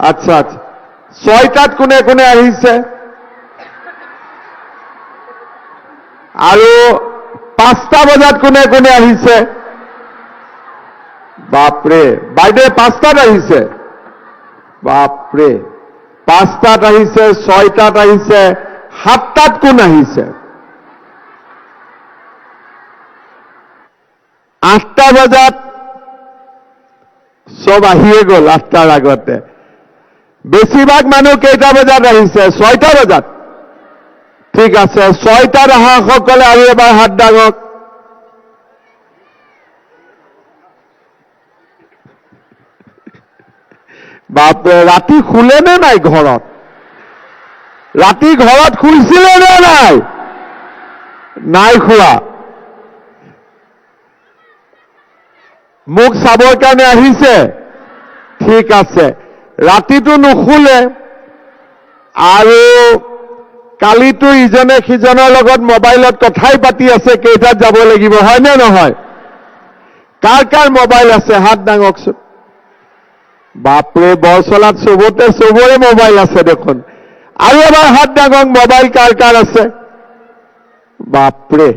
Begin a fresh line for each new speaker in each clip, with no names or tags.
আচ্ছা আচ্ছা 6টাত কোনে কোনে আহিছে আৰু 5টা বজাত কোনে কোনে আহিছে বাপৰে বাইদেউ 5টাত আহিছে বাপৰে 5টাত আহিছে 6টাত আহিছে 7টাত কোন আহিছে 8টা বজাত সব আহিয়ে গ'ল 8টাৰ আগতে বেছিভাগ মানুহ কেইটা বজাত আহিছে 6টা বজাত ঠিক আছে 6টাত অহা সকলে আৰু এবাৰ হাত দাঙক বাপৰে ৰাতি খুলে নে নাই ঘৰত ৰাতি ঘৰত খুলছিলে নে নাই নাই খোৱা মোক চাবৰ কাৰণে আহিছে ঠিক আছে ৰাতিটো নুখুলে আৰু কালিতো ইজনে সিজনৰ লগত মোবাইলত কথাই পাতি আছে কেইটাত যাব লাগিব হয় নে নহয় কাৰ কাৰ মোবাইল আছে হাত দাঙকচোন বাপৰে বৰচলাত চবৰে মোবাইল আছে দেখোন আৰু এবাৰ হাত দাঙক মোবাইল কাৰ কাৰ আছে বাপৰে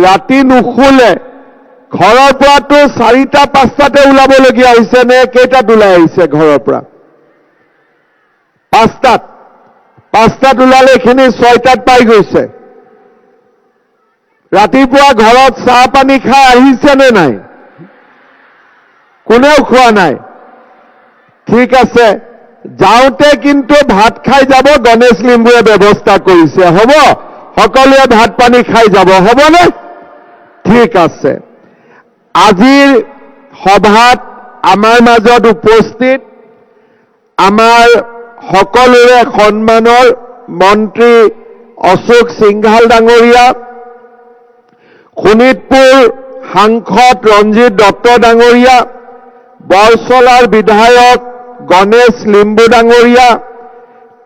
ৰাতি নুখুলে ঘৰৰ পৰাতো 4টা 5টাতে ওলাবলগীয়া হৈছে নে কেইটাত ওলাই আহিছে ঘৰৰ পৰা 5টাত ওলালে এইখিনি 6টাত পাই গৈছে ৰাতিপুৱা ঘৰত চাহ পানী খাই আহিছে নে নাই কোনেও খোৱা নাই ঠিক আছে যাওঁতে কিন্তু ভাত খাই যাব গণেশ লিম্বুৱে ব্যৱস্থা কৰিছে হ'ব সকলোৱে ভাত পানী খাই যাব হ'বনে ঠিক আছে আজিৰ সভাত আমাৰ মাজত উপস্থিত আমাৰ সকলোৰে সন্মানৰ মন্ত্ৰী অশোক সিংঘাল ডাঙৰীয়া শোণিতপুৰ সাংসদ ৰঞ্জিত দত্ত ডাঙৰীয়া বৰচলাৰ বিধায়ক গণেশ লিম্বু ডাঙৰীয়া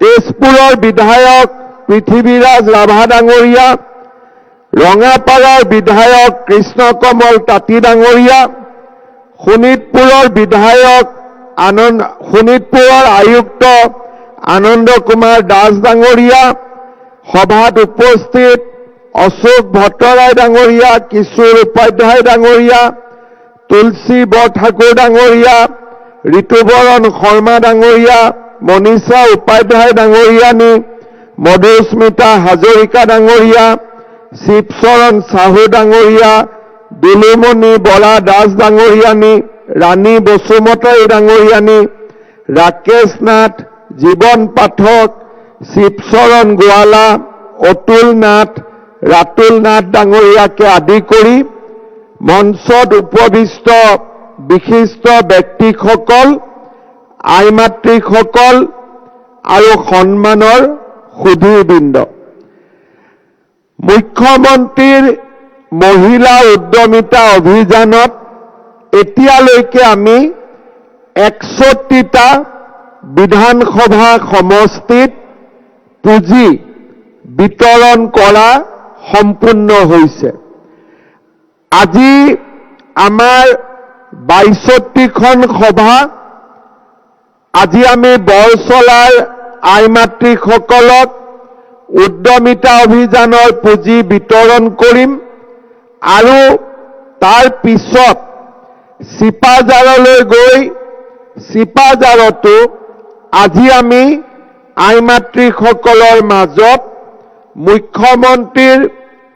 তেজপুৰৰ বিধায়ক পৃথিৱীৰাজ ৰাভা ডাঙৰীয়া ৰঙাপাৰাৰ বিধায়ক কৃষ্ণ কমল তাঁতী ডাঙৰীয়া শোণিতপুৰৰ বিধায়ক শোণিতপুৰৰ আয়ুক্ত আনন্দ কুমাৰ দাস ডাঙৰীয়া সভাত উপস্থিত অশোক ভট্টৰায় ডাঙৰীয়া কিশোৰ উপাধ্যায় ডাঙৰীয়া তুলসী বৰঠাকুৰ ডাঙৰীয়া ঋতুবৰণ শৰ্মা ডাঙৰীয়া মনীষা উপাধ্যায় ডাঙৰীয়ানী মধুস্মিতা হাজৰিকা ডাঙৰীয়া শিৱচৰণ সাহু ডাঙৰীয়া দুলুমণি বৰা দাস ডাঙৰীয়ানী ৰাণী বসুমতাৰী ডাঙৰীয়ানী ৰাকেশ নাথ জীৱন পাঠক শিৱচৰণ গোৱালা অতুল নাথ ৰাতুল নাথ ডাঙৰীয়াকে আদি কৰি মঞ্চত উপবিষ্ট বিশিষ্ট ব্যক্তিসকল আইমাতৃসকল আৰু সন্মানৰ সুধীবৃন্দ মুখ্যমন্ত্ৰীৰ মহিলা উদ্যমিতা অভিযানত এতিয়ালৈকে আমি 61টা বিধানসভা সমষ্টিত পুঁজি বিতৰণ কৰা সম্পূৰ্ণ হৈছে আজি আমাৰ 62খন সভা আজি আমি বৰচলাৰ আইমাতৃসকলক উদ্যমিতা অভিযানৰ পুঁজি বিতৰণ কৰিম আৰু তাৰ পিছত চিপাঝাৰলৈ গৈ চিপাঝাৰতো আজি আমি আইমাতৃসকলৰ মাজত মুখ্যমন্ত্ৰীৰ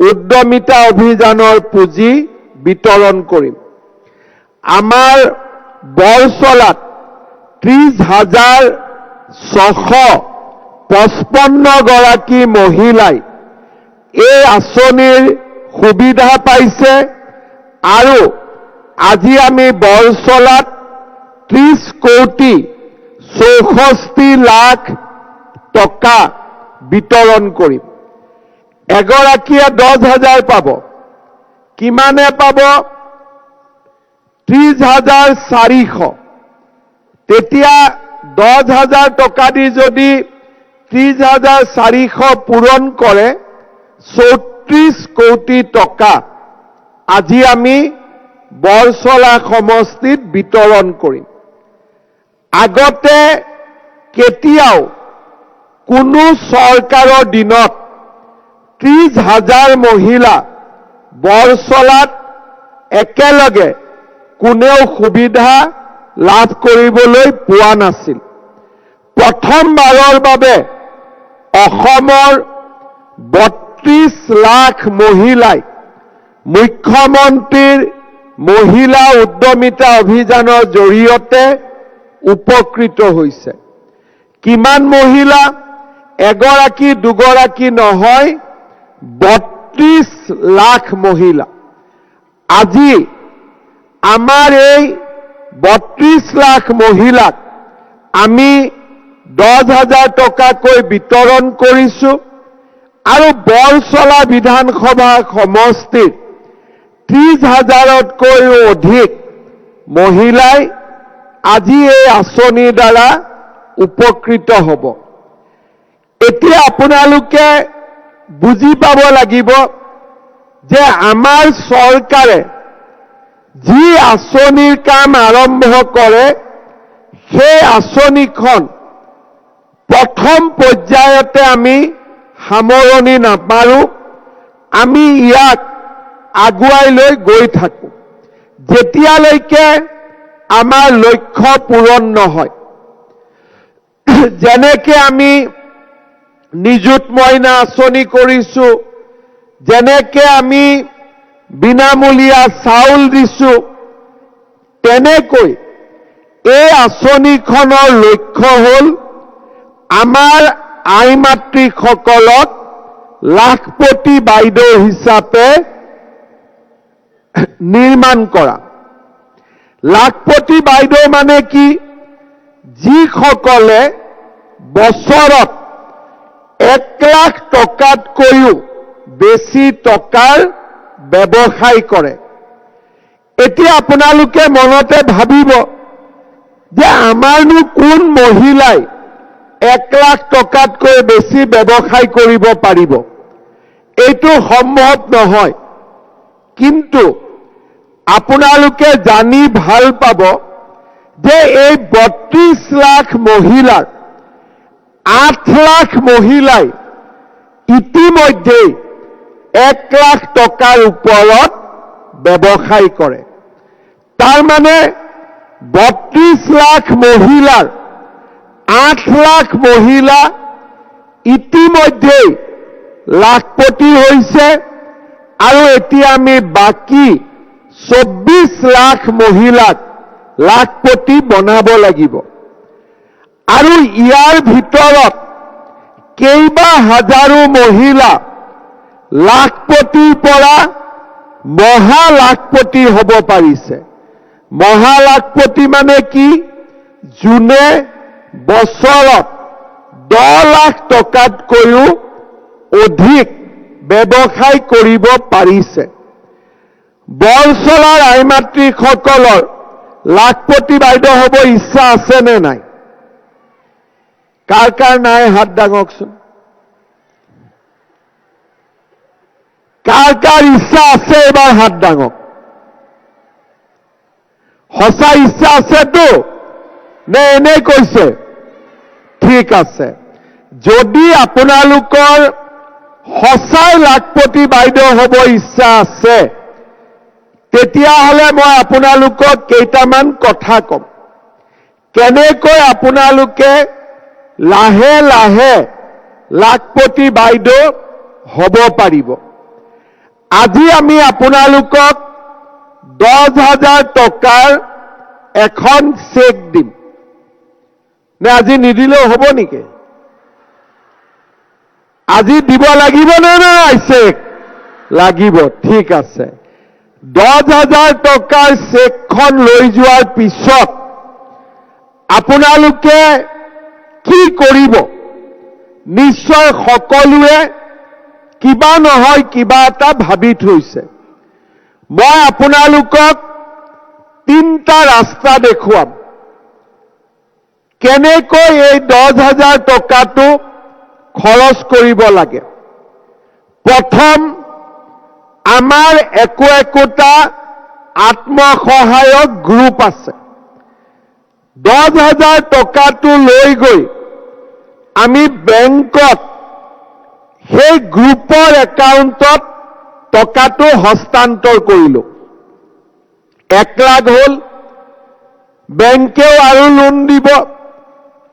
উদ্যমিতা অভিযানৰ পুঁজি বিতৰণ কৰিম আমাৰ বৰচলাত 30,655 গৰাকী মহিলাই এই আঁচনিৰ সুবিধা পাইছে আৰু আজি আমি বৰচলাত 30,64,00,000 টকা বিতৰণ কৰিম এগৰাকীয়ে 10,000 পাব কিমানে পাব 30,400 তেতিয়া 10,000 টকা দি যদি 30,400 পূৰণ কৰে 34 কোটি টকা আজি আমি বৰছলা সমষ্টিত বিতৰণ কৰিম। আগতে কেতিয়াও কোনো চৰকাৰৰ দিনত 30,000 মহিলা বৰছলাত একেলগে কোনেও সুবিধা লাভ কৰিবলৈ পোৱা নাছিল। প্ৰথমবাৰৰ বাবে অসমৰ 32 লাখ মহিলাই মুখ্যমন্ত্ৰীৰ মহিলা উদ্যমিতা অভিযানৰ জৰিয়তে উপকৃত হৈছে। কিমান মহিলা? এগৰাকী দুগৰাকী নহয়, 32 লাখ মহিলা। আজি আমাৰ এই 32 লাখ মহিলাক আমি 10,000 টকাকৈ বিতৰণ কৰিছোঁ আৰু বৰছলা বিধানসভা সমষ্টিৰ 30,000তকৈও অধিক মহিলাই আজি এই আঁচনিৰ দ্বাৰা উপকৃত হ'ব। এতিয়া আপোনালোকে বুজি পাব লাগিব যে আমাৰ চৰকাৰে যি আঁচনিৰ কাম আৰম্ভ কৰে সেই আঁচনিখন প্ৰথম পৰ্যায়তে আমি সামৰণি নামাৰোঁ, আমি ইয়াক আগুৱাই লৈ গৈ থাকোঁ যেতিয়ালৈকে আমাৰ লক্ষ্য পূৰণ নহয়। যেনেকে আমি নিযুত মইনা আঁচনি কৰিছোঁ, যেনেকে আমি বিনামূলীয়া চাউল দিছোঁ, তেনেকৈ এই আঁচনিখনৰ লক্ষ্য হ'ল আমাৰ আই মাতৃসকলক লাখপতি বাইদেউ হিচাপে নিৰ্মাণ কৰা। লাখপতি বাইদেউ মানে কি? যিসকলে বছৰত 1 লাখ টকাতকৈও বেছি টকাৰ ব্যৱসায় কৰে। এতিয়া আপোনালোকে মনতে ভাবিব যে আমাৰনো কোন মহিলাই 1 লাখ টকাতকৈ বেছি ব্যৱসায় কৰিব পাৰিব? এইটো সম্ভৱ নহয়। কিন্তু আপোনালোকে জানি ভাল পাব যে এই 32 লাখ মহিলাৰ 8 লাখ মহিলাই ইতিমধ্যে 1 লাখ টকাৰ ওপৰত ব্যৱসায় কৰে। তাৰ মানে 32 লাখ মহিলাৰ 8 লাখ মহিলা ইতিমধ্যে লাখপতি হৈছে আৰু এতিয়া আমি বাকী 24 লাখ মহিলাক লাখপতি বনাব লাগিব। আৰু ইয়াৰ ভিতৰত কেইবা হাজাৰো মহিলা লাখপতিৰ পৰা মহা লাখপতি হ'ব পাৰিছে। মহা লাখপতি মানে কি? যোনে বছৰত 10 লাখ টকাতকৈও অধিক ব্যৱসায় কৰিব পাৰিছে। বৰছলাৰ আই মাতৃসকলৰ লাখপতি বাইদেউ হ'ব ইচ্ছা আছে নে নাই? কাৰ কাৰ নাই হাত দাঙকচোন। কাৰ কাৰ ইচ্ছা আছে এবাৰ হাত দাঙক। সঁচা ইচ্ছা আছেতো নে এনেই কৈছে? ঠিক আছে। যদি আপোনালোকৰ সঁচাই লাখপতি বাইদেউ হ'ব ইচ্ছা আছে, তেতিয়াহ'লে মই আপোনালোকক কেইটামান কথা ক'ম। কেনেকৈ আপোনালোকে লাহে লাহে লাখপতি বাইদেউ হ'ব পাৰিব। আজি আমি আপোনালোকক 10,000 টকাৰ এখন চেক দিম। নে আজি নিদিলেও হ'ব নেকি? আজি দিব লাগিব নে নাই চেক? লাগিব। ঠিক আছে। 10,000 টকাৰ চেকখন লৈ যোৱাৰ পিছত আপোনালোকে কি কৰিব? নিশ্চয় সকলোৱে কিবা নহয় কিবা এটা ভাবি থৈছে। মই আপোনালোকক 3টা ৰাস্তা দেখুৱাম। কেনেকৈ এই 10,000 টকাটো খৰচ কৰিব লাগে। প্ৰথম, আমাৰ একোটা আত্মসহায়ক গ্ৰুপ আছে। 10,000 টকাটো লৈ গৈ আমি বেংকত সেই গ্ৰুপৰ একাউণ্টত টকাটো হস্তান্তৰ কৰিলোঁ। 1 লাখ হ'ল, বেংকেও আৰু লোন দিব,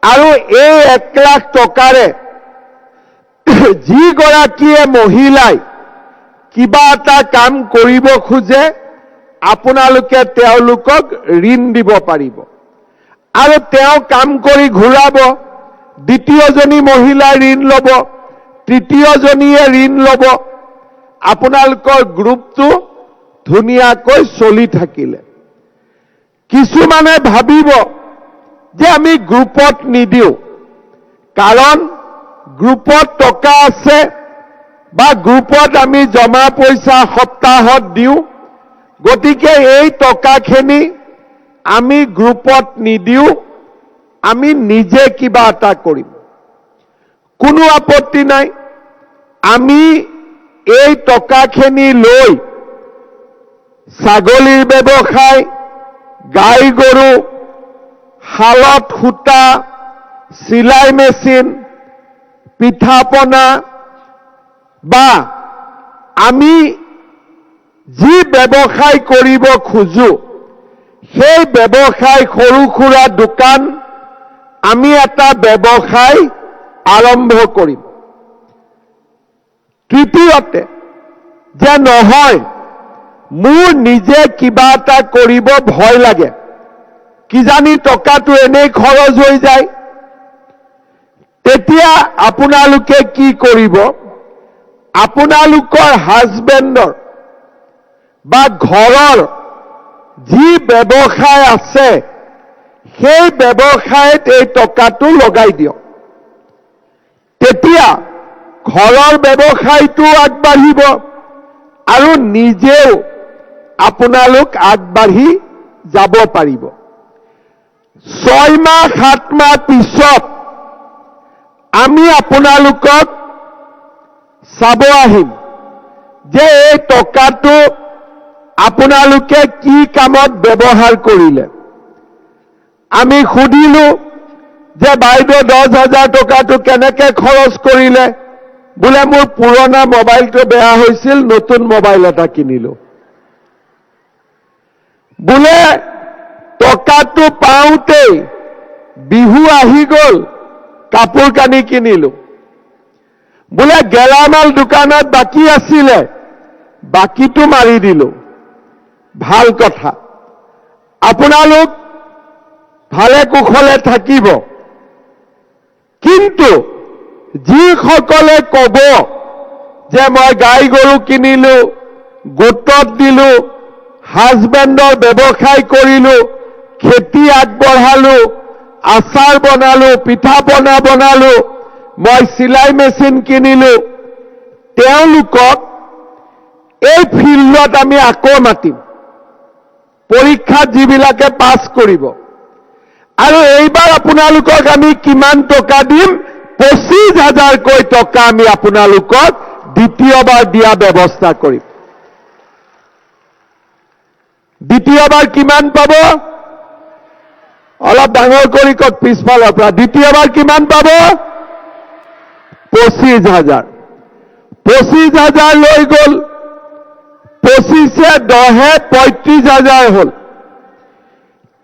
আৰু এই 1 লাখ টকাৰে যিগৰাকীয়ে মহিলাই কিবা এটা কাম কৰিব খোজে আপোনালোকে তেওঁলোকক ঋণ দিব পাৰিব, আৰু তেওঁ কাম কৰি ঘূৰাব, দ্বিতীয়জনী মহিলাই ঋণ ল'ব, তৃতীয়জনীয়ে ঋণ ল'ব, আপোনালোকৰ গ্ৰুপটো ধুনীয়াকৈ চলি থাকিলে। কিছুমানে ভাবিব যে আমি গ্ৰুপত নিদিওঁ, কাৰণ গ্ৰুপত টকা আছে বা গ্ৰুপত আমি জমা পইচা সপ্তাহত দিওঁ, গতিকে এই টকাখিনি আমি গ্ৰুপত নিদিওঁ, আমি নিজে কিবা এটা কৰিম। কোনো আপত্তি নাই, আমি এই টকাখিনি লৈ ছাগলীৰ ব্যৱসায়, গাই গৰু, শালত সূতা, চিলাই মেচিন, পিঠা পনা বা আমি যি ব্যৱসায় কৰিব খোজো সেই ব্যৱসায়, সৰু সুৰা দোকান, আমি এটা ব্যৱসায় আৰম্ভ কৰিম। তৃতীয়তে, যে নহয় মোৰ নিজে কিবা এটা কৰিব ভয় লাগে, কিজানি টকাটো এনেই খৰচ হৈ যায়, তেতিয়া আপোনালোকে কি কৰিব, আপোনালোকৰ হাজবেণ্ডৰ বা ঘৰৰ যি ব্যৱসায় আছে সেই ব্যৱসায়ত এই টকাটো লগাই দিয়ক। তেতিয়া ঘৰৰ ব্যৱসায়টো আগবাঢ়িব আৰু নিজেও আপোনালোক আগবাঢ়ি যাব পাৰিব। 6 মাহ 7 মাহ পিছত আমি আপোনালোকক চাব আহিম যে এই টকাটো আপোনালোকে কি কামত ব্যৱহাৰ কৰিলে। আমি সুধিলো যে বাইদেউ 10,000 টকাটো কেনেকে খৰচ কৰিলে? বোলে মোৰ পুৰণা মোবাইলটো বেয়া হৈছিল, নতুন মোবাইল এটা কিনিলো। বোলে টকাটো পাওঁতেই বিহু আহি গ'ল, কাপোৰ কানি কিনিলো। বোলে গেলামাল দোকানত বাকী আছিলে, বাকীটো মাৰি দিলো। ভাল কথা, আপোনালোক ভালে কুশলে থাকিব। কিন্তু যিসকলে ক'ব যে মই গাই গৰু কিনিলো, গোটত দিলো, হাজবেণ্ডৰ ব্যৱসায় কৰিলো, খেতি আগবঢ়ালো, আচাৰ বনালো, পিঠা পনা বনালো, মই চিলাই মেচিন কিনিলো, তেওঁলোকক এই ফিল্ডত আমি আকৌ মাতিম, পৰীক্ষাত যিবিলাকে পাছ কৰিব। আৰু এইবাৰ আপোনালোকক আমি কিমান টকা দিম? 25,000কৈ টকা আমি আপোনালোকক দ্বিতীয়বাৰ দিয়া ব্যৱস্থা কৰিম। দ্বিতীয়বাৰ কিমান পাব? অলপ ডাঙৰ কৰি কওক পিছফালৰ পৰা। দ্বিতীয়বাৰ কিমান পাব? 25,000। 25,000 লৈ গ'ল, 25 10 35,000 হ'ল।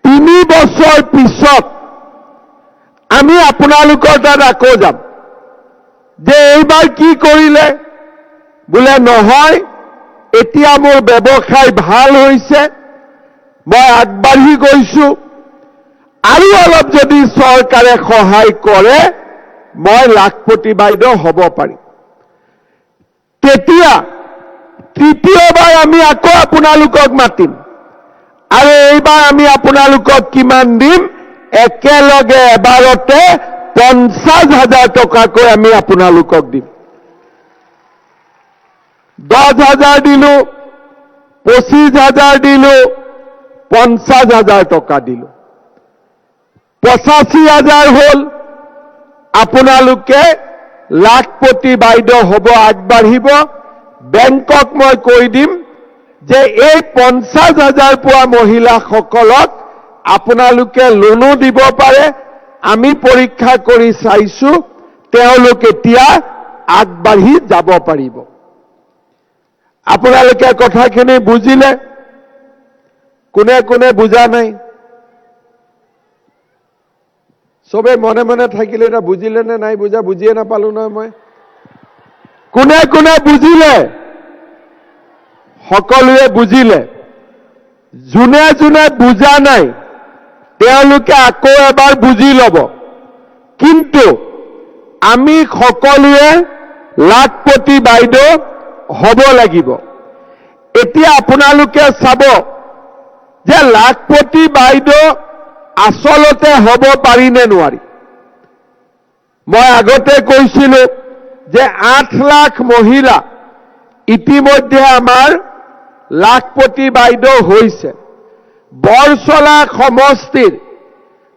3 বছৰ পিছত আমি আপোনালোকৰ তাত আকৌ যাম যে এইবাৰ কি কৰিলে? বোলে নহয়, এতিয়া মোৰ ব্যৱসায় ভাল হৈছে, মই আগবাঢ়ি গৈছো, আৰু অলপ যদি চৰকাৰে সহায় কৰে মই লাখপতি বাইদেউ হ'ব পাৰিম। তেতিয়া তৃতীয়বাৰ আমি আকৌ আপোনালোকক মাতিম, আৰু এইবাৰ আমি আপোনালোকক কিমান দিম? একেলগে এবাৰতে 50,000 টকাকৈ আমি আপোনালোকক দিম। 10,000 দিলো, 25,000 দিলো, 50,000 টকা দিলো, 85,000 হ'ল। আপোনালোকে লাখপতি বাইদেউ হ'ব, আগবাঢ়িব। বেংকক মই কৈ দিম যে এই 50,000 পোৱা মহিলাসকলক আপোনালোকে লোনো দিব পাৰে। আমি পৰীক্ষা কৰি চাইছো তেওঁলোক এতিয়া আগবাঢ়ি যাব পাৰিব। আপোনালোকে কথাখিনি বুজিলে? কোনে কোনে বুজা নাই? সবে মনে মনে থাকিলে এটা বুজিলে নে নাই বুজা? বুজিয়ে নাপালো নহয় মই। কোনে কোনে বুজিলে? সকলোৱে বুজিলে। যোনে যোনে বুজা নাই তেওঁলোকে আকৌ এবাৰ বুজি ল'ব। কিন্তু আমি সকলোৱে লাখপতি বাইদেউ হ'ব লাগিব। এতিয়া আপোনালোকে চাব যে লাখপতি বাইদেউ আচলতে হ'ব পাৰি নে নোৱাৰি। মই আগতে কৈছিলো যে 8 লাখ মহিলা ইতিমধ্যে আমাৰ লাখপতি বাইদেউ হৈছে। বৰছলা সমষ্টিৰ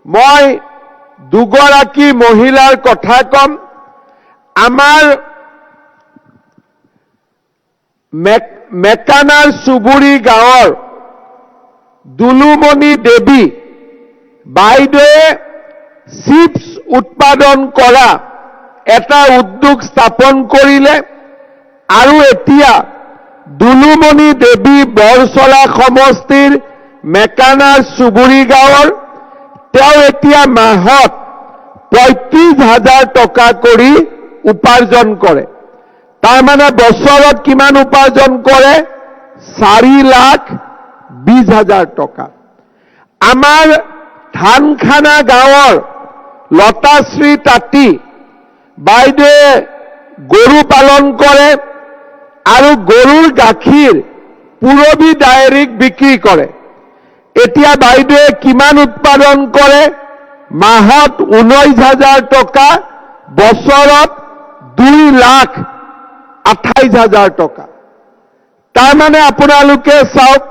মই দুগৰাকী মহিলাৰ কথা কম। আমাৰ মেকানাৰ চুবুৰী গাঁৱৰ দুলুমণি দেৱী বাইদেৱে চিপছ উৎপাদন কৰা এটা উদ্যোগ স্থাপন কৰিলে আৰু এতিয়া দুলুমণি দেৱী বৰছলা সমষ্টিৰ মেকানাৰ চুবুৰী গাঁৱৰ তেওঁ এতিয়া মাহত 35,000 টকা কৰি উপাৰ্জন কৰে। তাৰমানে বছৰত কিমান উপাৰ্জন কৰে? 4,20,000 টকা। আমাৰ ধানখানা গাঁৱৰ লতাশ্ৰী তাঁতী বাইদেৱে গৰু পালন কৰে আৰু গৰুৰ গাখীৰ পুৰবী ডায়েৰীক বিক্ৰী কৰে। এতিয়া বাইদেৱে কিমান উৎপাদন কৰে? মাহত 19,000 টকা, বছৰত 2,28,000 টকা। তাৰমানে আপোনালোকে চাওক,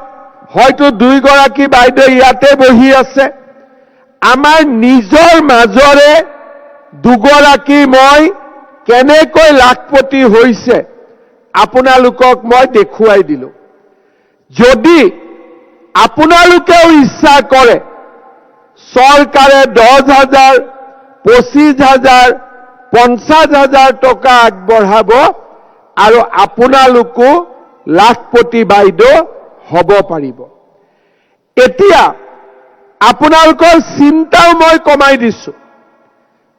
হয়তো দুইগৰাকী বাইদেউ ইয়াতে বহি আছে। আমাৰ নিজৰ মাজৰে দুগৰাকী মই কেনেকৈ লাখপতি হৈছে আপোনালোকক মই দেখুৱাই দিলো। যদি আপোনালোকেও ইচ্ছা কৰে চৰকাৰে 10,000, 25,000, 50,000 টকা আগবঢ়াব আৰু আপোনালোকো লাখপতি বাইদেউ হ'ব পাৰিব। এতিয়া আপোনালোকৰ চিন্তাও মই কমাই দিছো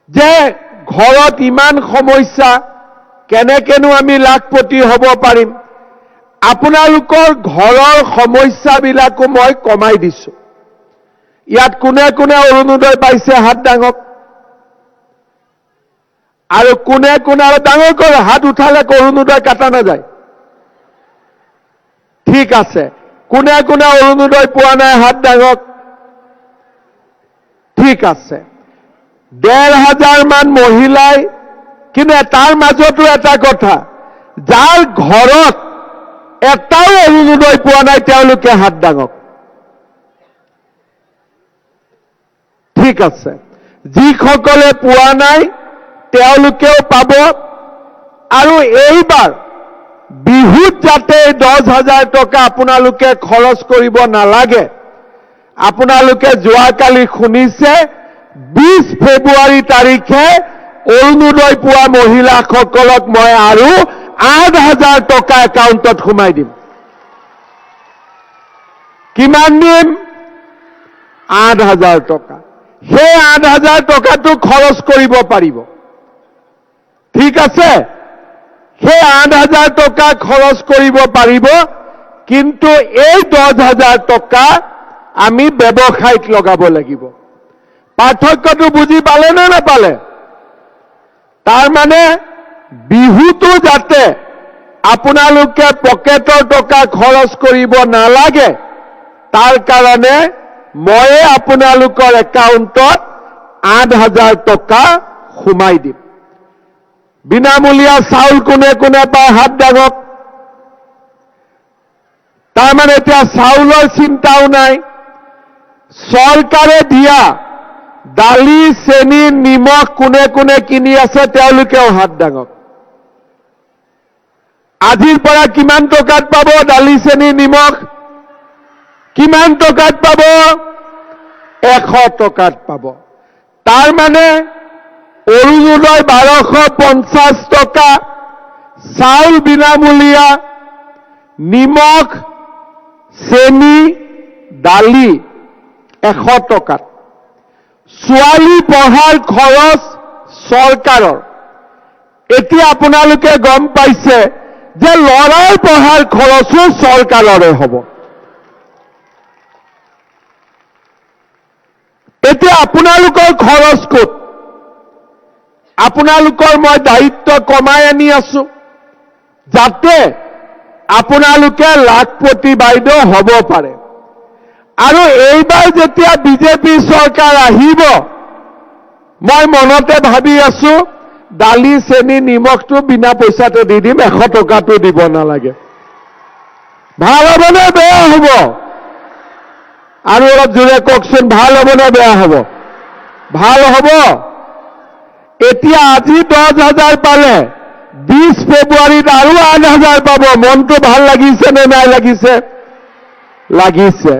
যে ঘৰত ইমান সমস্যা, কেনেকেনো আমি লাখপতি হ'ব পাৰিম। আপোনালোকৰ ঘৰৰ সমস্যাবিলাকো মই কমাই দিছো। ইয়াত কোনে কোনে অৰুণোদয় পাইছে হাত দাঙক। আৰু কোনে কোনে আৰু ডাঙৰকৈ হাত উঠালে অৰুণোদয় কাটা নাযায়। ঠিক আছে, কোনে কোনে অৰুণোদয় পোৱা নাই হাত দাঙক। ঠিক আছে, 1,500 মান মহিলাই, কিন্তু তাৰ মাজতো এটা কথা, যাৰ ঘৰত এটাও অৰুণোদয় পোৱা নাই তেওঁলোকে হাত দাঙক। ঠিক আছে, যিসকলে পোৱা নাই তেওঁলোকেও পাব। আৰু এইবাৰ বিহুত যাতে 10,000 টকা আপোনালোকে খৰচ কৰিব নালাগে। আপোনালোকে যোৱাকালি শুনিছে 20 ফেব্ৰুৱাৰী তাৰিখে অৰুণোদয় পোৱা মহিলাসকলক মই আৰু 8,000 টকা একাউণ্টত সোমাই দিম। কিমান দিম? 8,000 টকা। সেই 8,000 টকাটো খৰচ কৰিব পাৰিব। ঠিক আছে, সেই 8,000 টকা খৰচ কৰিব পাৰিব, কিন্তু এই 10,000 টকা আমি ব্যৱসায়ত লগাব লাগিব। পাৰ্থক্যটো বুজি পালে নে নাপালে? তাৰমানে বিহুটো যাতে আপোনালোকে পকেটৰ টকা খৰচ কৰিব নালাগে, তাৰ কাৰণে ময়ে আপোনালোকৰ একাউণ্টত 8,000 টকা সোমাই দিম। বিনামূলীয়া চাউল কোনে কোনে পায় হাত দাঙক। তাৰমানে এতিয়া চাউলৰ চিন্তাও নাই। চৰকাৰে দিয়া দালি, চেনি, নিমখ কোনে কোনে কিনি আছে তেওঁলোকেও হাত দাঙক। আজিৰ পৰা কিমান টকাত পাব দালি চেনি নিমখ কিমান টকাত পাব 100 টকাত পাব তাৰ মানে অৰুণোদয় 1250 টকা চাউল বিনামূলীয়া নিমখ চেনি দালি 100 টকাত ছোৱালী পঢ়াৰ খৰচ চৰকাৰৰ এতিয়া আপোনালোকে গম পাইছে যে লৰাৰ পঢ়াৰ খৰচো চৰকাৰৰে হ'ব এতিয়া আপোনালোকৰ খৰচ ক'ত আপোনালোকৰ মই দায়িত্ব কমাই আনি আছো যাতে আপোনালোকে লাখপতি বাইদেউ হ'ব পাৰে আৰু এইবাৰ যেতিয়া বিজেপি চৰকাৰ আহিব মই মনতে ভাবি আছো দালি চেনি নিমখটো বিনা পইচাতে দি দিম 100 টকাটো দিব নালাগে ভাল হ'ব নে বেয়া হ'ব আৰু অলপ জোৰে কওকচোন ভাল হ'ব নে বেয়া হ'ব ভাল হ'ব এতিয়া আজি 10,000 পালে 20 ফেব্ৰুৱাৰীত আৰু 8,000 পাব মনটো ভাল লাগিছে নে নাই লাগিছে লাগিছে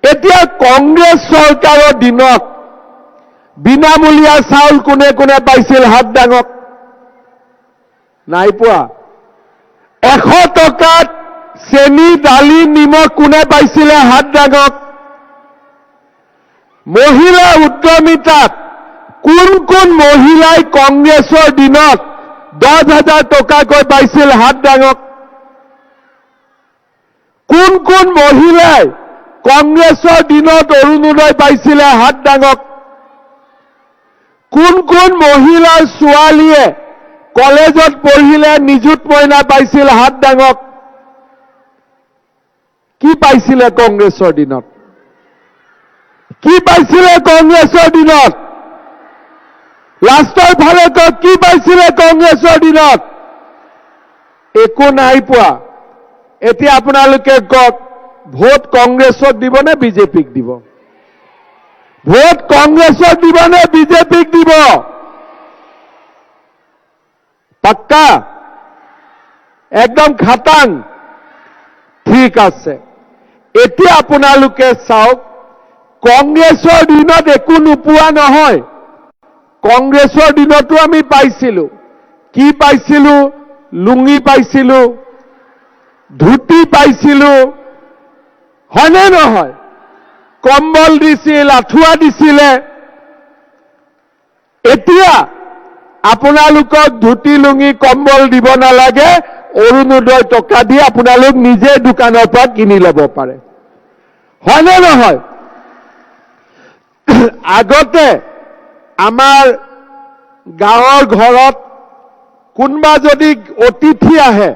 এতিয়া কংগ্ৰেছ চৰকাৰৰ দিনত বিনামূলীয়া চাউল কোনে কোনে পাইছিল হাত ডাঙক নাই পোৱা 100 টকাত চেনি দালি নিমখ কোনে পাইছিলে হাত ডাঙক মহিলা উদ্যমিতাত কোন কোন মহিলাই কংগ্ৰেছৰ দিনত 10,000 টকাকৈ পাইছিল হাত ডাঙক কোন কোন মহিলাই কংগ্ৰেছৰ দিনত অৰুণোদয় পাইছিলে হাত ডাঙক কোন কোন মহিলাৰ ছোৱালীয়ে কলেজত পঢ়িলে নিযুত মইনা পাইছিল হাত ডাঙক কি পাইছিলে কংগ্ৰেছৰ দিনত কি পাইছিলে কংগ্ৰেছৰ দিনত লাষ্টৰ ফালে কি পাইছিলে কংগ্ৰেছৰ দিনত একো নাই পোৱা এতিয়া আপোনালোকে কওক ভোট কংগ্ৰেছক দিব নে বিজেপিক দিব ভোট কংগ্ৰেছক দিব নে বিজেপিক দিব পাক্কা একদম খাটাং ঠিক আছে এতিয়া আপোনালোকে চাওক কংগ্ৰেছৰ দিনত একো নোপোৱা নহয় কংগ্ৰেছৰ দিনতো আমি পাইছিলো কি পাইছিলো লুঙি পাইছিলো ধুতি পাইছিলো হয়নে নহয় কম্বল দিছিল আঠুৱা দিছিলে এতিয়া আপোনালোকক ধুতি লুঙি কম্বল দিব নালাগে অৰুণোদয় টকা দি আপোনালোক নিজে দোকানৰ পৰা কিনি ল'ব পাৰে হয়নে নহয় আগতে আমাৰ গাঁৱৰ ঘৰত কোনবা যদি অতিথি আহে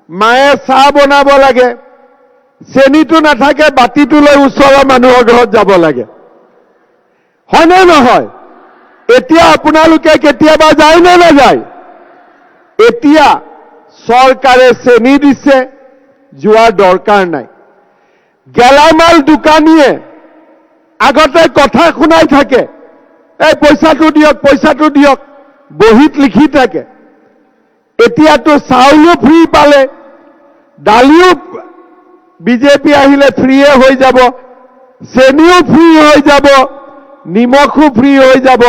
মায়ে চাহ বনাব লাগে চেনিটো নাথাকে বাতিটো লৈ ওচৰৰ মানুহৰ ঘৰত যাব লাগে হয়নে নহয় এতিয়া আপোনালোকে কেতিয়াবা যায় নে নাযায় এতিয়া চৰকাৰে চেনি দিছে যোৱাৰ দৰকাৰ নাই গেলামাল দোকানীয়ে আগতে কথা শুনাই থাকে এই পইচাটো দিয়ক বহিত লিখি থাকে এতিয়াতো চাউলো ফ্ৰী পালে দালিও বিজেপি আহিলে ফ্ৰীয়ে হৈ যাব চেনিও ফ্ৰী হৈ যাব নিমখো ফ্ৰী হৈ যাব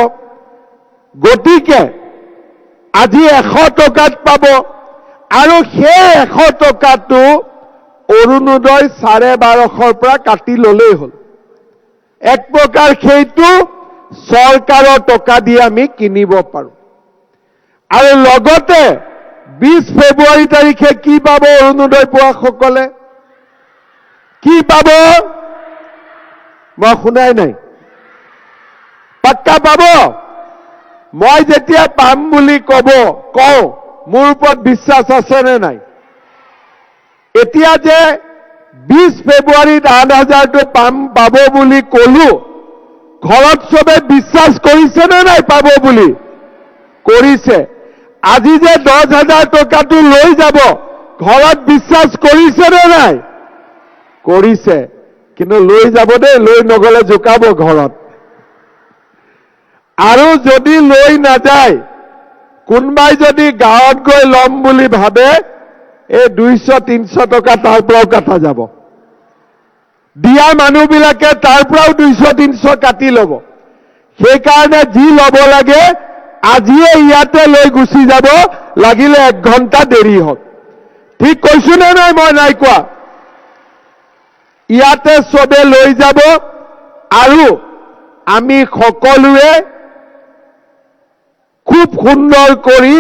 গতিকে আজি 100 টকাত পাব আৰু সেই 100 টকাটো অৰুণোদয় 1250 পৰা কাটি ললেই হ'ল এক প্ৰকাৰ সেইটো চৰকাৰৰ টকা দি আমি কিনিব পাৰো আৰু লগতে 20 ফেব্ৰুৱাৰী তাৰিখে কি পাব অৰুণোদয় পোৱা সকলে কি পাব মই শুনাই নাই পাক্কা পাব মই যেতিয়া পাম বুলি কওঁ মোৰ ওপৰত বিশ্বাস আছে নে নাই এতিয়া যে 20 ফেব্ৰুৱাৰীত 8,000টো পাব বুলি কলো ঘৰত সবে বিশ্বাস কৰিছে নে নাই পাব বুলি কৰিছে আজি যে 10,000 টকাটো লৈ যাব ঘৰত বিশ্বাস কৰিছে নে নাই কৰিছে কিন্তু লৈ যাব দেই লৈ নগলে জোকাব ঘৰত আৰু যদি লৈ নাযায় কোনোবাই যদি গাঁৱত গৈ ল'ম বুলি ভাবে এই 200-300 টকা তাৰ পৰাও কাটা যাব। দিয়া মানুহবিলাকে তাৰ পৰাও 200-300 কাটি ল'ব। সেইকাৰণে যি ল'ব লাগে আজিয়ে ইয়াতে লৈ গুচি যাব, লাগিলে 1 ঘণ্টা দেৰি হওক। ঠিক কৈছো নে নাই? মই নাই কোৱা। ইয়াতে চবে লৈ যাব আৰু আমি সকলোৱে খুব সুন্দৰ কৰি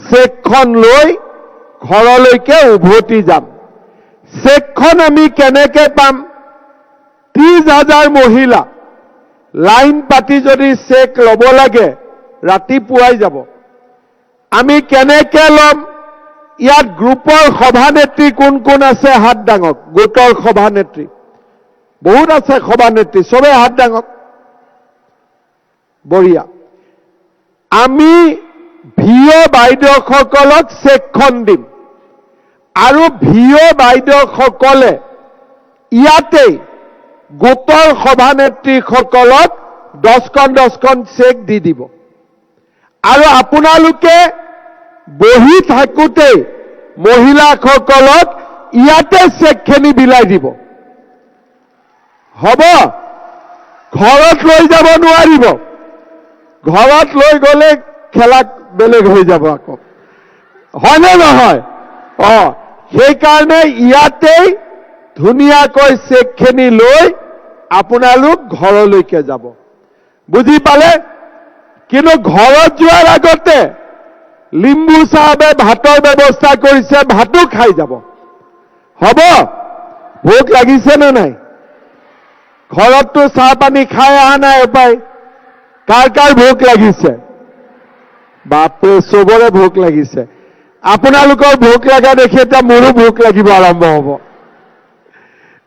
চেকখন লৈ ঘৰলৈকে উভতি যাম। চেকখন আমি কেনেকে পাম? 30,000 মহিলা লাইন পাতি যদি চেক ল'ব লাগে ৰাতিপুৱাই যাব। আমি কেনেকে ল'ম? ইয়াত গ্ৰুপৰ সভানেত্ৰী কোন কোন আছে হাত দাঙক। গোটৰ সভানেত্ৰী বহুত আছে, সভানেত্ৰী চবে হাত দাঙক। বঢ়িয়া। আমি ভিঅ বাইদেউসকলক চেকখন দিম আৰু ভিঅ বাইদেউসকলে ইয়াতেই গোটৰ সভানেত্ৰীসকলক 10খন চেক দি দিব আৰু আপোনালোকে বহি থাকোঁতে মহিলাসকলক ইয়াতে চেকখিনি বিলাই দিব। হ'ব? ঘৰত লৈ যাব নোৱাৰিব। ঘৰত লৈ গ'লে খেলা বেলেগ হৈ যাব আকৌ, হয়নে নহয়? সেইকাৰণে ইয়াতেই ধুনীয়াকৈ চেকখিনি লৈ আপোনালোক ঘৰলৈকে যাব। বুজি পালে? কিন্তু ঘৰত যোৱাৰ আগতে লিম্বু চাহাবে ভাতৰ ব্যৱস্থা কৰিছে, ভাতো খাই যাব। হ'ব? ভোক লাগিছে নে নাই? ঘৰততো চাহ পানী খাই অহা নাই এপাই। কাৰ কাৰ ভোক লাগিছে? বাপৰে, চবৰে ভোক লাগিছে। আপোনালোকৰ ভোক লগা দেখি এতিয়া মোৰো ভোক লাগিব আৰম্ভ হ'ব।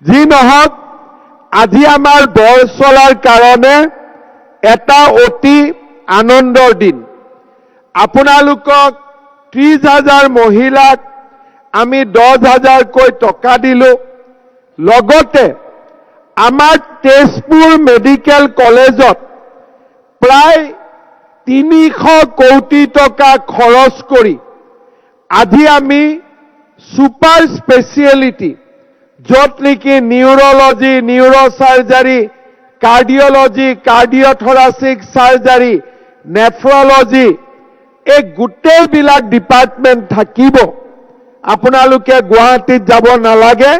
যি নহওক, আজি আমাৰ বৰচলাৰ কাৰণে এটা অতি আনন্দৰ দিন। আপোনালোকক 30,000 মহিলাক আমি 10,000কৈ টকা দিলো। লগতে আমাৰ তেজপুৰ মেডিকেল কলেজত প্ৰায় 300 কোটি টকা খৰচ কৰি আজি আমি সুপাৰ স্পেচিয়েলিটি, য'ত নেকি নিউৰলজি, নিউৰোচাৰ্জাৰী, কাৰ্ডিঅলজি, কাৰ্ডিঅথৰাচিক চাৰ্জাৰী, নেফ্ৰলজি, এই গোটেইবিলাক ডিপাৰ্টমেণ্ট থাকিব। আপোনালোকে গুৱাহাটীত যাব নালাগে।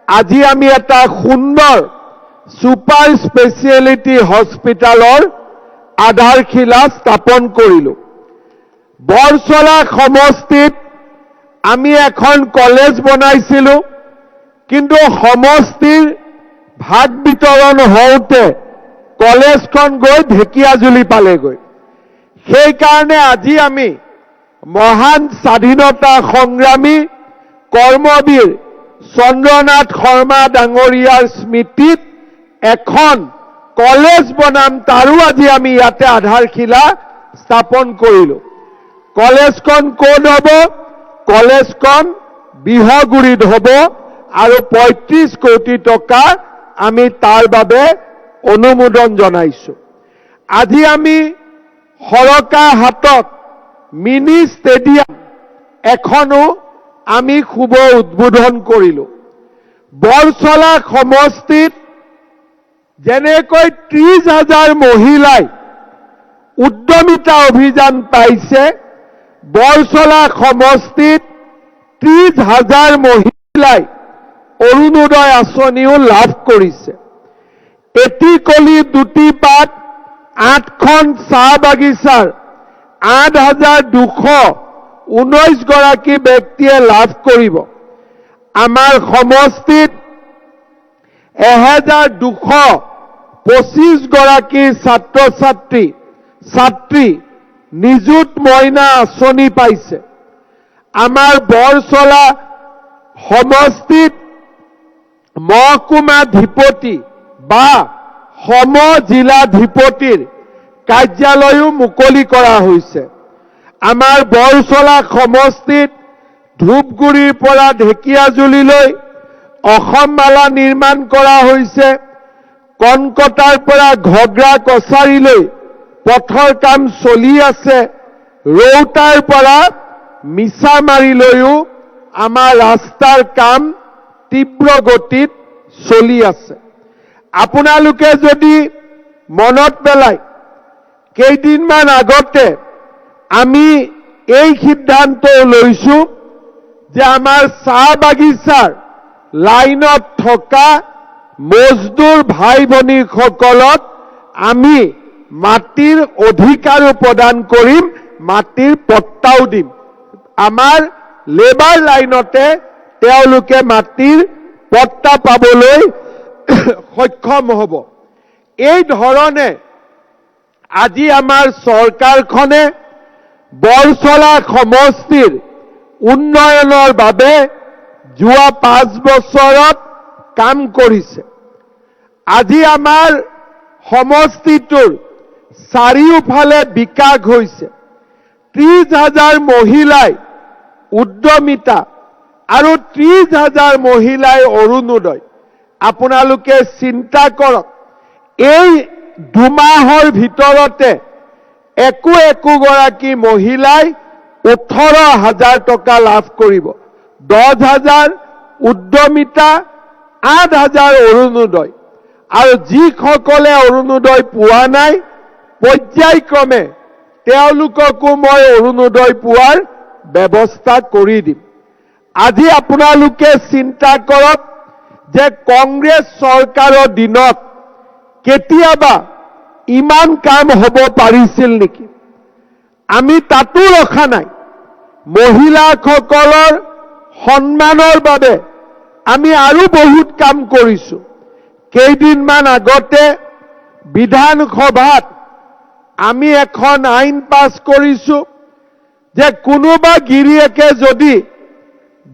আজি আমি এটা সুন্দৰ সুপাৰ স্পেচিয়েলিটি হস্পিটালৰ আধাৰশিলা স্থাপন কৰিলো। বৰচলা সমষ্টিত আমি এখন কলেজ বনাইছিলো, কিন্তু সমষ্টিৰ ভাগ বিতৰণ হওঁতে কলেজখন গৈ ঢেকিয়াজুলি পালেগৈ। সেইকাৰণে আজি আমি মহান স্বাধীনতা সংগ্ৰামী কৰ্মবীৰ চন্দ্ৰনাথ শৰ্মা ডাঙৰীয়াৰ স্মৃতিত এখন কলেজ বনাম, তাৰো আজি আমি ইয়াতে আধাৰশিলা স্থাপন কৰিলো। কলেজখন ক'ত হ'ব? কলেজখন বিহগুৰিত হ'ব আৰু 35 কোটি টকা আমি তাৰ বাবে অনুমোদন জনাইছো। আজি আমি সৰকাহাটত মিনি ষ্টেডিয়াম এখনো আমি শুভ উদ্বোধন কৰিলো। বৰচলা সমষ্টিত যেনেকৈ 30,000 মহিলাই উদ্যমিতা অভিযান পাইছে, বৰচলা সমষ্টিত 30,000 মহিলাই অৰুণোদয় আঁচনিও লাভ কৰিছে। এটি কলি দুটি পাত, 8খন চাহ বাগিচাৰ 8,219 গৰাকী ব্যক্তিয়ে লাভ কৰিব। আমাৰ সমষ্টিত 1,225 গৰাকী ছাত্ৰী নিযুত মইনা আঁচনি পাইছে। আমাৰ বৰচলা সমষ্টিত মহকুমাধিপতি বা সমজিলাধিপতিৰ কাৰ্যালয়ো মুকলি কৰা হৈছে। আমাৰ বৰচলা সমষ্টিত ধূপগুৰিৰ পৰা ঢেকিয়াজুলিলৈ অসমমালা নিৰ্মাণ কৰা হৈছে। কনকটাৰ পৰা ঘগ্ৰা কছাৰীলৈ পথৰ কাম চলি আছে। ৰৌতাৰ পৰা মিছামাৰীলৈও আমাৰ ৰাস্তাৰ কাম তীব্ৰ গতিত চলি আছে। আপোনালোকে যদি মনত পেলায়, কেইদিনমান আগতে আমি এই সিদ্ধান্ত লৈছো যে আমাৰ চাহ বাগিচাৰ লাইনত থকা মজদুৰ ভাই ভনীসকলক আমি মাটিৰ অধিকাৰো প্ৰদান কৰিম, মাটিৰ পট্টাও দিম। আমাৰ লেবাৰ লাইনতে তেওঁলোকে মাটিৰ পট্টা পাবলৈ সক্ষম হ'ব। এই ধৰণে আজি আমাৰ চৰকাৰখনে বৰছলা সমষ্টিৰ উন্নয়নৰ বাবে যোৱা 5 বছৰত কাম কৰিছে। আজি আমাৰ সমষ্টিটোৰ চাৰিওফালে বিকাশ হৈছে। 30,000 মহিলাই উদ্যমিতা আৰু 30,000 মহিলাই অৰুণোদয়। আপোনালোকে চিন্তা কৰক, এই 2 মাহৰ ভিতৰতে একোগৰাকী মহিলাই 18,000 টকা লাভ কৰিব। 10,000 উদ্যমিতা, 8,000 অৰুণোদয়। আৰু যিসকলে অৰুণোদয় পোৱা নাই, পৰ্যায়ক্ৰমে তেওঁলোককো মই অৰুণোদয় পোৱাৰ ব্যৱস্থা কৰি দিম। আজি আপোনালোকে চিন্তা কৰক যে কংগ্ৰেছ চৰকাৰৰ দিনত কেতিয়াবা ইমান কাম হ'ব পাৰিছিল নেকি? আমি তাতো ৰখা নাই। মহিলাসকলৰ সন্মানৰ বাবে আমি আৰু বহুত কাম কৰিছো। কেইদিনমান আগতে বিধানসভাত আমি এখন আইন পাছ কৰিছো যে কোনোবা গিৰিয়েকে যদি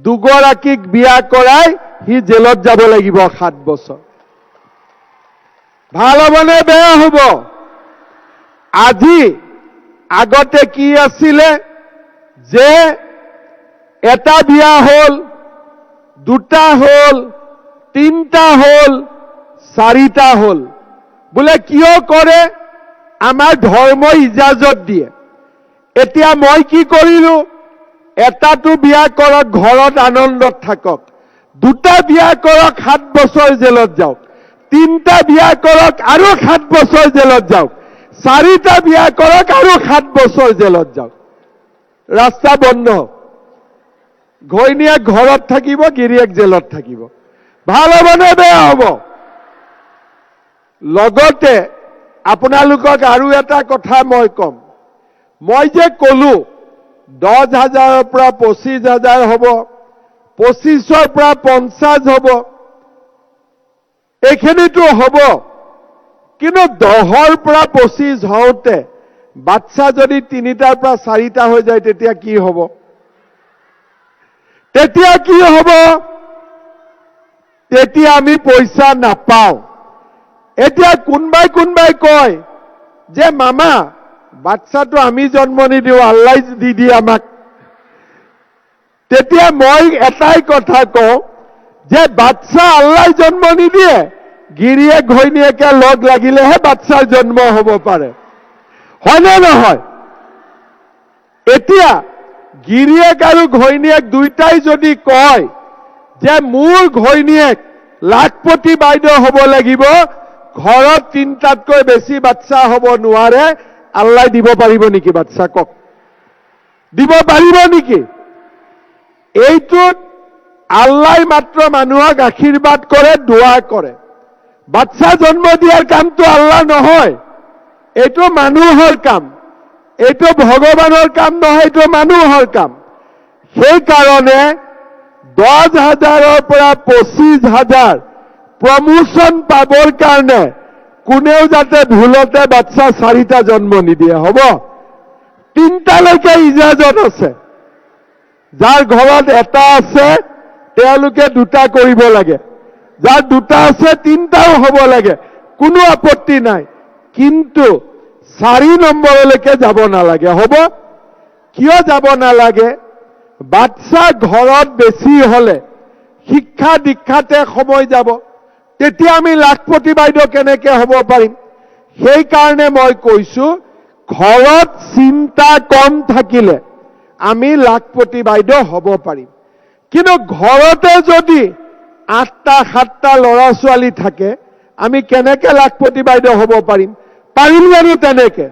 2গৰাকীক বিয়া কৰায়, সি জেলত যাব লাগিব 7 বছৰ। ভাল হ'বনে বেয়া হ'ব? আজি আগতে কি আছিলে যে এটা বিয়া হ'ল, 2টা হ'ল, 3টা হ'ল, 4টা হ'ল। বোলে কিয় কৰে? আমাৰ ধৰ্মই ইজাজত দিয়ে। এতিয়া মই কি কৰিলো? এটাটো বিয়া কৰক, ঘৰত আনন্দত থাকক। 2টা বিয়া কৰক, 7 বছৰ জেলত যাওক। 3টা বিয়া কৰক, আৰু 7 বছৰ জেলত যাওক। 4টা বিয়া কৰক, আৰু 7 বছৰ জেলত যাওক। ৰাস্তা বন্ধ। ঘৈণীয়েক ঘৰত থাকিব, গিৰিয়েক জেলত থাকিব। ভাল হ'বনে বেয়া হ'ব? লগতে আপোনালোকক আৰু এটা কথা মই কম। মই যে ক'লো 10,000ৰ পৰা 25,000 হ'ব, 25ৰ পৰা 50 হ'ব, এইখিনিতো হ'ব। কিন্তু 10ৰ পৰা 25 হওঁতে বাচ্চা যদি 3টাৰ পৰা 4টা হৈ যায়, তেতিয়া কি হ'ব? তেতিয়া কি হ'ব? তেতিয়া আমি পইচা নাপাওঁ। এতিয়া কোনবাই কয় যে মামা, বাচ্চাটো আমি জন্ম নিদিওঁ, আল্লাই দি দিয়ে আমাক। তেতিয়া মই এটাই কথা কওঁ যে বাচ্চা আল্লাই জন্ম নিদিয়ে, গিৰিয়েক ঘৈণীয়েকে লগ লাগিলেহে বাচ্চাৰ জন্ম হ'ব পাৰে। হয়নে নহয়? এতিয়া গিৰিয়েক আৰু ঘৈণীয়েক দুইটাই যদি কয় যে মোৰ ঘৈণীয়েক লাখপতি বাইদেউ হ'ব লাগিব, ঘৰত 3টাতকৈ বেছি বাচ্চা হ'ব নোৱাৰে, আল্লাই দিব পাৰিব নেকি বাচ্চা? কওক, দিব পাৰিব নেকি? এইটোত আল্লাই মাত্ৰ মানুহক আশীৰ্বাদ কৰে, দোৱা কৰে। বাচ্চা জন্ম দিয়াৰ কামটো আল্লাহ নহয়, এইটো মানুহৰ কাম। এইটো ভগৱানৰ কাম নহয়, এইটো মানুহৰ কাম। সেইকাৰণে 10,000ৰ পৰা 25,000 প্ৰমোচন পাবৰ কাৰণে কোনেও যাতে ভুলতে বাচ্চা 4টা জন্ম নিদিয়ে। হ'ব? 3টালৈকে ইজাজত আছে। যাৰ ঘৰত এটা আছে তেওঁলোকে 2টা কৰিব লাগে, যাৰ 2টা আছে 3টাও হ'ব লাগে, কোনো আপত্তি নাই। কিন্তু 4 নম্বৰলৈকে যাব নালাগে। হ'ব? কিয় যাব নালাগে? বাচ্চা ঘৰত বেছি হলে শিক্ষা দীক্ষাতে সময় যাব, তেতিয়া আমি লাখপতি বাইদেউ কেনেকে হ'ব পাৰিম? সেইকাৰণে মই কৈছো ঘৰত চিন্তা কম থাকিলে আমি লাখপতি বাইদেউ হ'ব পাৰিম। কিন্তু ঘৰতে যদি 8টা 7টা ল'ৰা ছোৱালী থাকে আমি কেনেকে লাখপতি বাইদেউ হ'ব পাৰিম? পাৰিম জানো তেনেকে?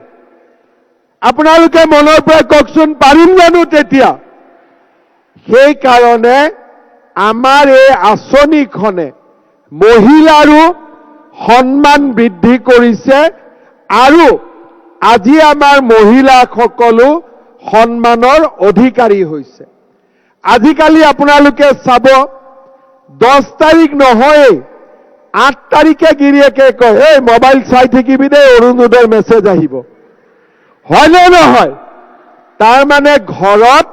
আপোনালোকে মনৰ পৰা কওকচোন, পাৰিম জানো তেতিয়া? সেইকাৰণে আমাৰ এই আঁচনিখনে মহিলাৰো সন্মান বৃদ্ধি কৰিছে আৰু আজি আমাৰ মহিলাসকলো সন্মানৰ অধিকাৰী হৈছে। আজিকালি আপোনালোকে চাব 10 তাৰিখ নহয় 8 তাৰিখে গিৰিয়েকে কয়, এই মোবাইল চাই থাকিবি দে, অৰুণোদয়ৰ মেছেজ আহিব। হয়নে নহয়? তাৰমানে ঘৰত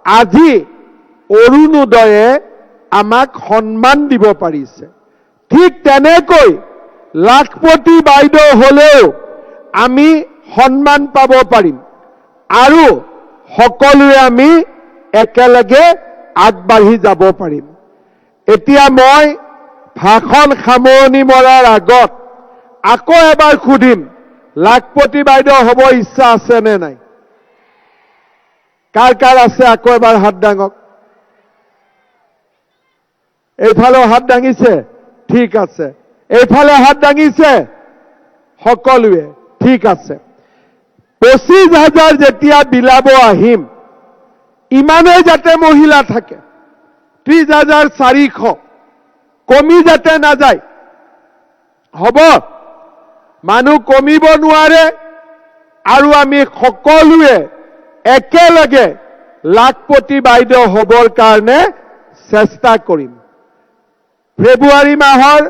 আজি অৰুণোদয়ে আমাক সন্মান দিব পাৰিছে। ঠিক তেনেকৈ লাখপতি বাইদেউ হলেও আমি সন্মান পাব পাৰিম আৰু সকলোৱে আমি একেলগে আগবাঢ়ি যাব পাৰিম। এতিয়া মই ভাষণ সামৰণি মৰাৰ আগত আকৌ এবাৰ সুধিম, লাখপতি বাইদেউ হ'ব ইচ্ছা আছে নে নাই? কাৰ কাৰ আছে আকৌ এবাৰ হাত দাঙক। এইফালে হাত দাঙিছে? ঠিক আছে। এইফালে হাত দাঙিছে সকলোৱে? ঠিক আছে। 25,000 যেতিয়া বিলাব আহিম, ইমানেই যাতে মহিলা থাকে, 30,400 কমি যাতে নাযায়। হ'ব, মানুহ কমিব নোৱাৰে আৰু আমি সকলোৱে একেলগে লাখপতি বাইদেউ হ'বৰ কাৰণে চেষ্টা কৰিম। ফেব্ৰুৱাৰী মাহৰ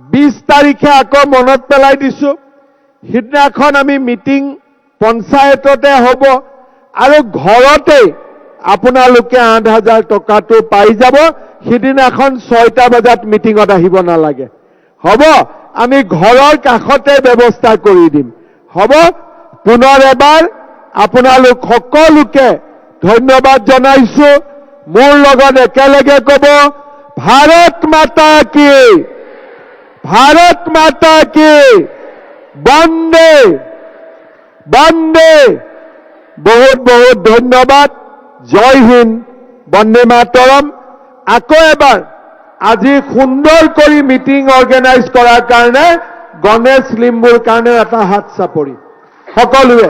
20 তাৰিখে আকৌ মনত পেলাই দিছো, সিদিনাখন আমি মিটিং পঞ্চায়ততে হ'ব আৰু ঘৰতে আপোনালোকে 8,000 টকাটো পাই যাব। সিদিনাখন 6টা বজাত মিটিঙত আহিব নালাগে। হ'ব, আমি ঘৰৰ কাষতে ব্যৱস্থা কৰি দিম। হ'ব, পুনৰ এবাৰ আপোনালোক সকলোকে ধন্যবাদ জনাইছো। মোৰ লগত একেলগে ক'ব, ভাৰত মাতা কি, ভাৰত মাতা কি, বন্দে বন্দে। বহুত বহুত ধন্যবাদ। জয় হিন্দ, বন্দে মাতৰম। আকৌ এবাৰ আজি সুন্দৰ কৰি মিটিং অৰ্গেনাইজ কৰাৰ কাৰণে গণেশ লিম্বুৰ কাৰণে এটা হাত চাপৰি। সকলোৱে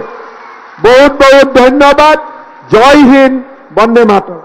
বহুত বহুত ধন্যবাদ। জয় হিন্দ, বন্দে মাতৰম।